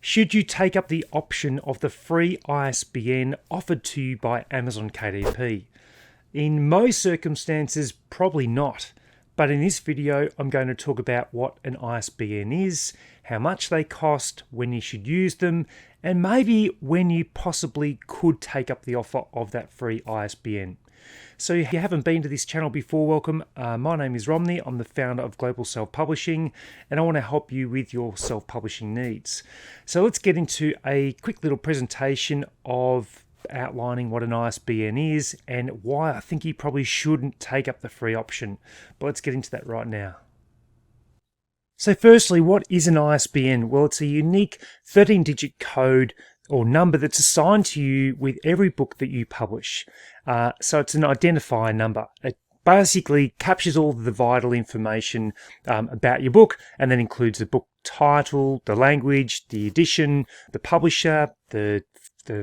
Should you take up the option of the free ISBN offered to you by Amazon KDP? In most circumstances, probably not. But in this video, I'm going to talk about what an ISBN is, how much they cost, when you should use them, and maybe when you possibly could take up the offer of that free ISBN. So if you haven't been to this channel before, welcome. My name is Romney. I'm the founder of Global Self-Publishing, and I want to help you with your self-publishing needs. So let's get into a quick little presentation of outlining what an ISBN is and why I think you probably shouldn't take up the free option. But let's get into that right now. So firstly, what is an ISBN? Well, it's a unique 13-digit code or number that's assigned to you with every book that you publish. So it's an identifier number. It basically captures all the vital information about your book, and then includes the book title, the language, the edition, the publisher, the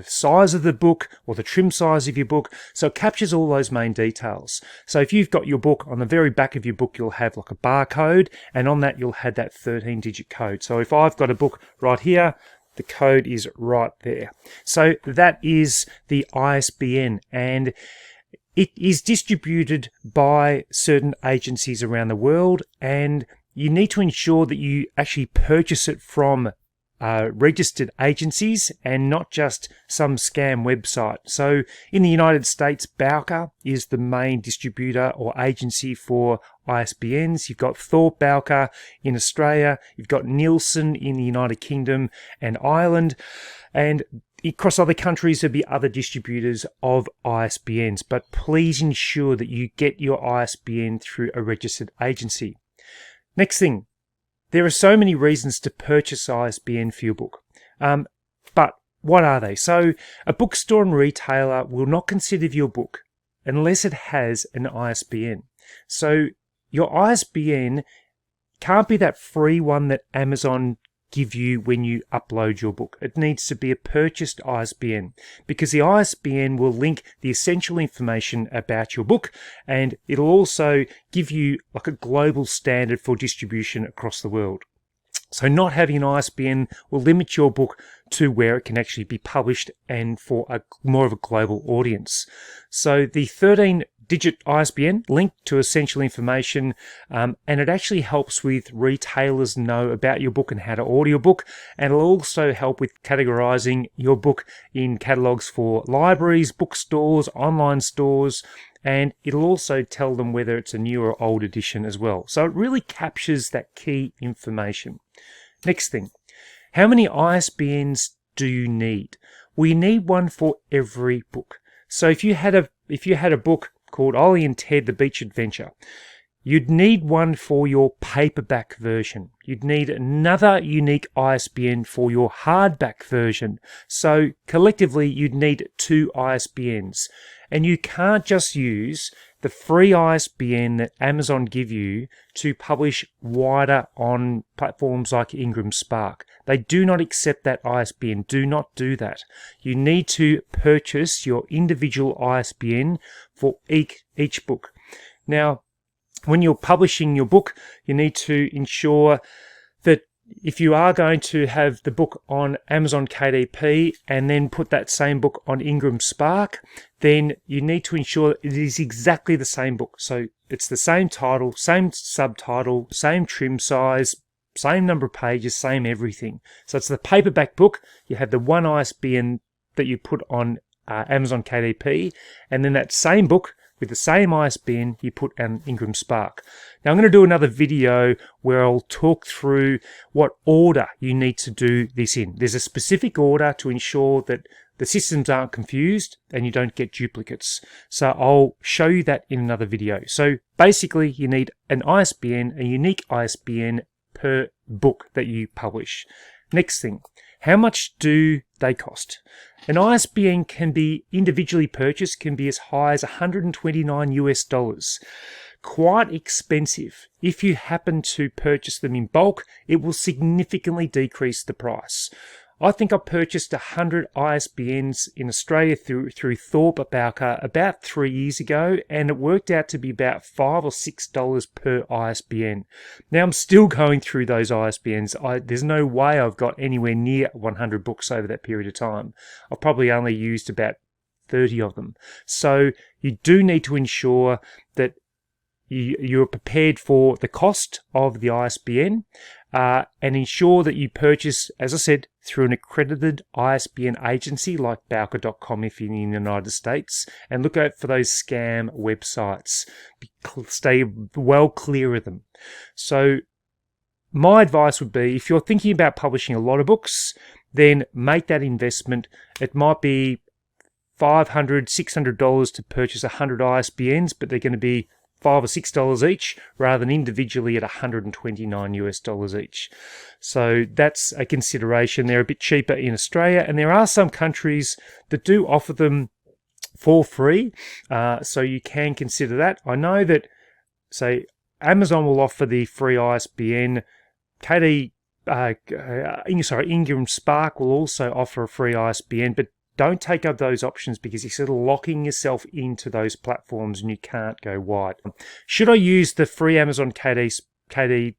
size of the book or the trim size of your book. So it captures all those main details. So if you've got your book, on the very back of your book, you'll have like a barcode, and on that you'll have that 13-digit code. So if I've got a book right here, the code is right there. So that is the ISBN, and it is distributed by certain agencies around the world, and you need to ensure that you actually purchase it from registered agencies and not just some scam website. So in the United States, Bowker is the main distributor or agency for ISBNs. You've got Thorpe Bowker in Australia, you've got Nielsen in the United Kingdom and Ireland, and across other countries there'll be other distributors of ISBNs, but please ensure that you get your ISBN through a registered agency. Next thing, there are so many reasons to purchase ISBN for your book, but what are they? So a bookstore and retailer will not consider your book unless it has an ISBN. So your ISBN can't be that free one that Amazon give you when you upload your book. It needs to be a purchased ISBN, because the ISBN will link the essential information about your book, and it'll also give you like a global standard for distribution across the world. So not having an ISBN will limit your book to where it can actually be published and for a more of a global audience. So the 13-digit ISBN linked to essential information, and it actually helps with retailers know about your book and how to order your book, and it'll also help with categorizing your book in catalogs for libraries, bookstores, online stores, and it'll also tell them whether it's a new or old edition as well. So it really captures that key information. Next thing, how many ISBNs do you need? Well, you need one for every book. So if you had a book called Ollie and Ted, The Beach Adventure, you'd need one for your paperback version. You'd need another unique ISBN for your hardback version. So collectively, you'd need 2 ISBNs. And you can't just use the free ISBN that Amazon give you to publish wider on platforms like Ingram Spark. They do not accept that ISBN. Do not do that. You need to purchase your individual ISBN for each book. Now, when you're publishing your book, you need to ensure that if you are going to have the book on Amazon KDP and then put that same book on Ingram Spark, then you need to ensure that it is exactly the same book. So it's the same title, same subtitle, same trim size, same number of pages, same everything. So it's the paperback book. You have the one ISBN that you put on Amazon KDP, and then that same book with the same ISBN you put on Ingram Spark. Now I'm going to do another video where I'll talk through what order you need to do this in. There's a specific order to ensure that the systems aren't confused and you don't get duplicates. So I'll show you that in another video. So basically you need an ISBN, a unique ISBN per book that you publish. Next thing, how much do they cost? An ISBN can be individually purchased, can be as high as $129 US. Quite expensive. If you happen to purchase them in bulk, it will significantly decrease the price. I think I purchased 100 ISBNs in Australia through Thorpe Bowker about 3 years ago, and it worked out to be about $5 or $6 per ISBN. Now I'm still going through those ISBNs. There's no way I've got anywhere near 100 books over that period of time. I've probably only used about 30 of them. So you do need to ensure that you're prepared for the cost of the ISBN, and ensure that you purchase, as I said, through an accredited ISBN agency like Bowker.com if you're in the United States, and look out for those scam websites. Stay well clear of them. So my advice would be, if you're thinking about publishing a lot of books, then make that investment. It might be $500, $600 to purchase 100 ISBNs, but they're going to be $5 or $6 each, rather than individually at $129 each. So that's a consideration. They're a bit cheaper in Australia, and there are some countries that do offer them for free, so you can consider that. I know that, say, Amazon will offer the free ISBN. Ingram Spark will also offer a free ISBN, but don't take up those options because you're sort of locking yourself into those platforms and you can't go wide. Should I use the free Amazon KDP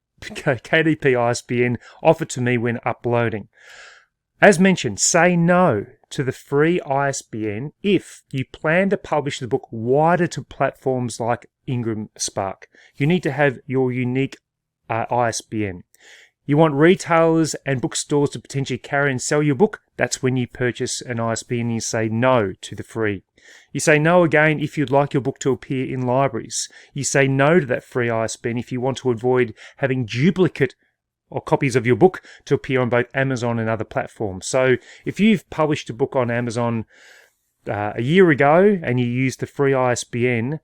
ISBN offered to me when uploading? As mentioned, say no to the free ISBN if you plan to publish the book wider to platforms like Ingram Spark. You need to have your unique ISBN. You want retailers and bookstores to potentially carry and sell your book. That's when you purchase an ISBN and you say no to the free. You say no again if you'd like your book to appear in libraries. You say no to that free ISBN if you want to avoid having duplicate or copies of your book to appear on both Amazon and other platforms. So if you've published a book on Amazon a year ago and you use the free ISBN,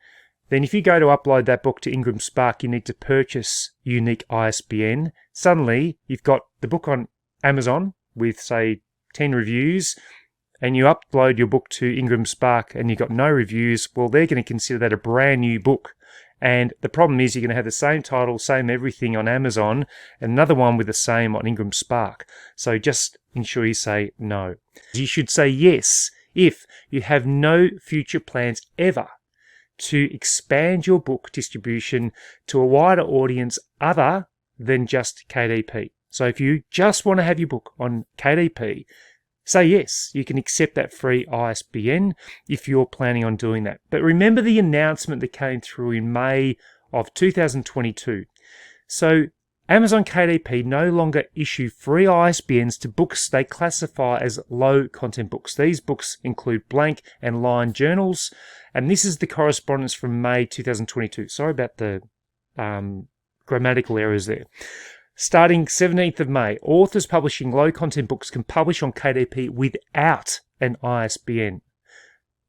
then if you go to upload that book to Ingram Spark, you need to purchase unique ISBN. Suddenly, you've got the book on Amazon with, say, 10 reviews, and you upload your book to Ingram Spark and you've got no reviews. Well, they're going to consider that a brand new book. And the problem is you're going to have the same title, same everything on Amazon, and another one with the same on Ingram Spark. So just ensure you say no. You should say yes if you have no future plans ever to expand your book distribution to a wider audience other than just KDP. So if you just want to have your book on KDP, say yes. You can accept that free ISBN if you're planning on doing that. But remember the announcement that came through in May of 2022. So Amazon KDP no longer issue free ISBNs to books they classify as low content books. These books include blank and lined journals, and this is the correspondence from May 2022. Sorry about the grammatical errors there. Starting 17th of May, authors publishing low content books can publish on KDP without an ISBN.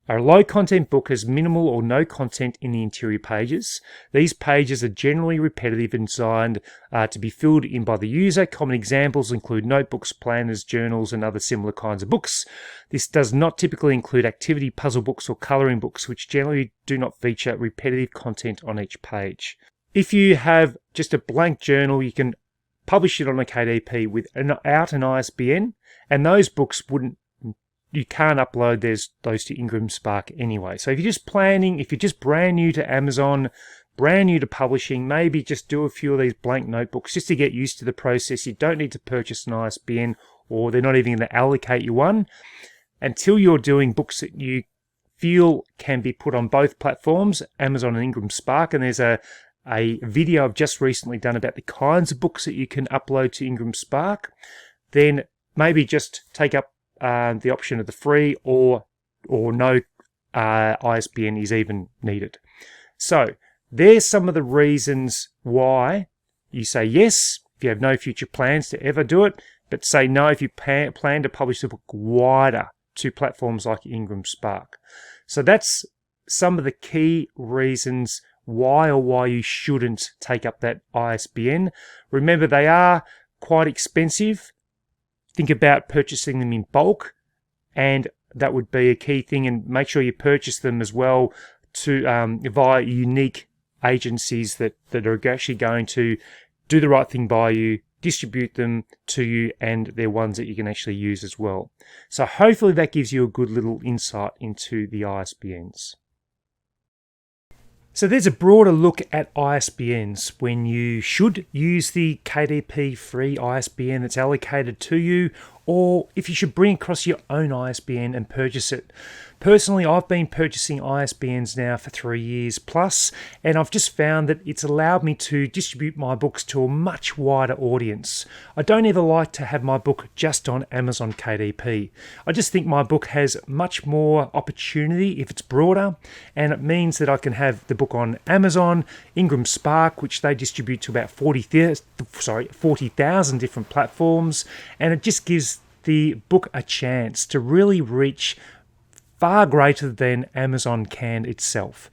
A low content book has minimal or no content in the interior pages. These pages are generally repetitive and designed to be filled in by the user. Common examples include notebooks, planners, journals, and other similar kinds of books. This does not typically include activity puzzle books or colouring books, which generally do not feature repetitive content on each page. If you have just a blank journal, you can publish it on a KDP without an ISBN, and those books you can't upload those to Ingram Spark anyway. So if you're just brand new to Amazon, brand new to publishing, maybe just do a few of these blank notebooks just to get used to the process. You don't need to purchase an ISBN, or they're not even going to allocate you one until you're doing books that you feel can be put on both platforms, Amazon and Ingram Spark. And there's a video I've just recently done about the kinds of books that you can upload to Ingram Spark. Then maybe just take up the option of the free or no ISBN is even needed. So there's some of the reasons why you say yes if you have no future plans to ever do it, but say no if you plan to publish the book wider to platforms like Ingram Spark. So that's some of the key reasons why you shouldn't take up that ISBN. Remember, they are quite expensive. Think about purchasing them in bulk, and that would be a key thing. And make sure you purchase them as well via unique agencies that are actually going to do the right thing by you, distribute them to you, and they're ones that you can actually use as well. So hopefully that gives you a good little insight into the ISBNs. So there's a broader look at ISBNs when you should use the KDP free ISBN that's allocated to you, or if you should bring across your own ISBN and purchase it. Personally, I've been purchasing ISBNs now for 3 years plus, and I've just found that it's allowed me to distribute my books to a much wider audience. I don't ever like to have my book just on Amazon KDP. I just think my book has much more opportunity if it's broader, and it means that I can have the book on Amazon, Ingram Spark, which they distribute to about 40,000 different platforms, and it just gives the book a chance to really reach far greater than Amazon can itself.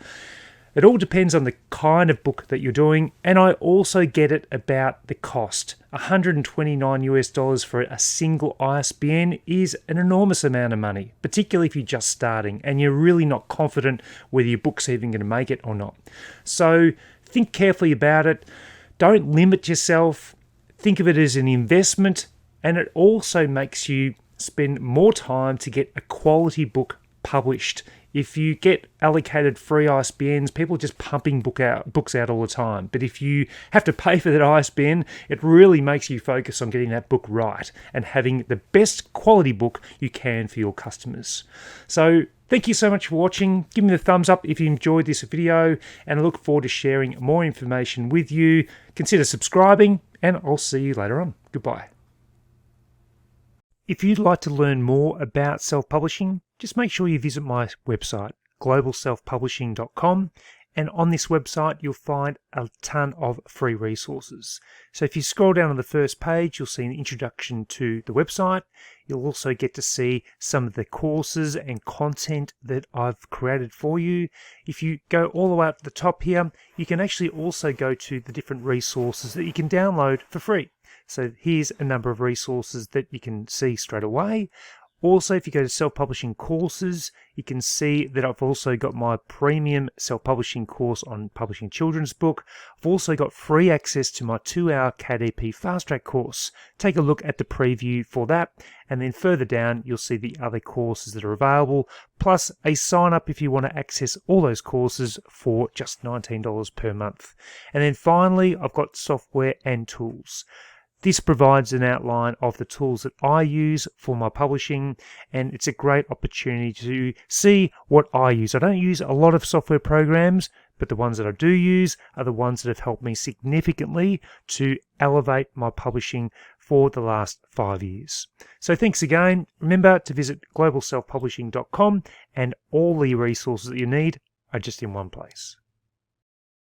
It all depends on the kind of book that you're doing, and I also get it about the cost. $129 for a single ISBN is an enormous amount of money, particularly if you're just starting and you're really not confident whether your book's even going to make it or not. So think carefully about it. Don't limit yourself. Think of it as an investment, and it also makes you spend more time to get a quality book published. If you get allocated free ISBNs, people are just pumping books out all the time. But if you have to pay for that ISBN, it really makes you focus on getting that book right and having the best quality book you can for your customers. So thank you so much for watching. Give me the thumbs up if you enjoyed this video, and I look forward to sharing more information with you. Consider subscribing, and I'll see you later on. Goodbye. If you'd like to learn more about self-publishing, just make sure you visit my website, globalselfpublishing.com, and on this website you'll find a ton of free resources. So if you scroll down on the first page, you'll see an introduction to the website. You'll also get to see some of the courses and content that I've created for you. If you go all the way up to the top here, you can actually also go to the different resources that you can download for free. So here's a number of resources that you can see straight away. Also, if you go to self-publishing courses, you can see that I've also got my premium self-publishing course on publishing children's book. I've also got free access to my 2-hour KDP Fast Track course. Take a look at the preview for that, and then further down you'll see the other courses that are available, plus a sign up if you want to access all those courses for just $19 per month. And then finally, I've got software and tools. This provides an outline of the tools that I use for my publishing, and it's a great opportunity to see what I use. I don't use a lot of software programs, but the ones that I do use are the ones that have helped me significantly to elevate my publishing for the last 5 years. So thanks again. Remember to visit globalselfpublishing.com, and all the resources that you need are just in one place.